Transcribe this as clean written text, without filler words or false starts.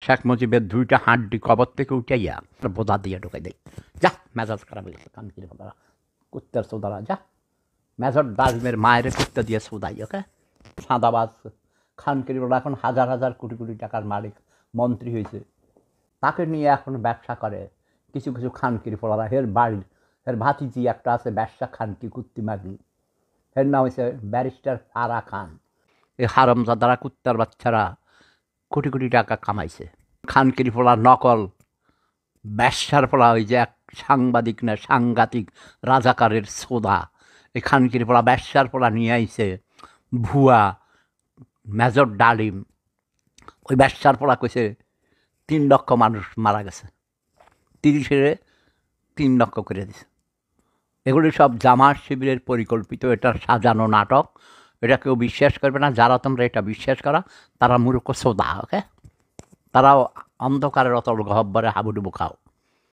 শেখ মুজিবের 2টা হাড্ডি কবর থেকে উঠাইয়া বোঝা দিয়ে ঢুকাই দেয়। যা মেজাজ খারাপ হয়ে গেছে কানকির ফোলারা কুত্তার সৌদারা যা মেজর ডালিমের মায়ের কুত্তা দিয়ে সৌদাই ওকে সাদাবাজ খানকির ফোলা এখন হাজার হাজার কোটি কোটি টাকার মালিক মন্ত্রী হয়েছে তাকে নিয়ে এখন ব্যবসা করে কিছু কিছু খানকির ফোলারা হের বাড়ির এর ভাতিজি একটা আছে ব্যবসা খানকি কুত্তি মাগি এর নাম হয়েছে ব্যারিস্টার ফারা খান। এই হারামজাদারা কুত্তার বাচ্চারা কোটি কোটি টাকা কামাইছে খানকির ফোলা নকল ব্যবসার ফোলা ওই যে এক সাংবাদিক না সাংঘাতিক রাজাকারের সোদা এই খানকির ফোলা ব্যবসার ফোলা নিয়ে আইছে ভুয়া মেজর ডালিম ওই ব্যবসার ফোলা কইছে 3 লক্ষ মানুষ মারা গেছে 30-এ 3 লক্ষ করে দিছে। এগুলি সব জামাত শিবিরের পরিকল্পিত এটা সাজানো নাটক এটা কেউ বিশ্বাস করবে না যারা তোমরা এটা বিশ্বাস করা তারা মূর্খ সোদা ওকে তারাও অন্ধকারের অতল গহ্বরে হাবুডুবু খাও।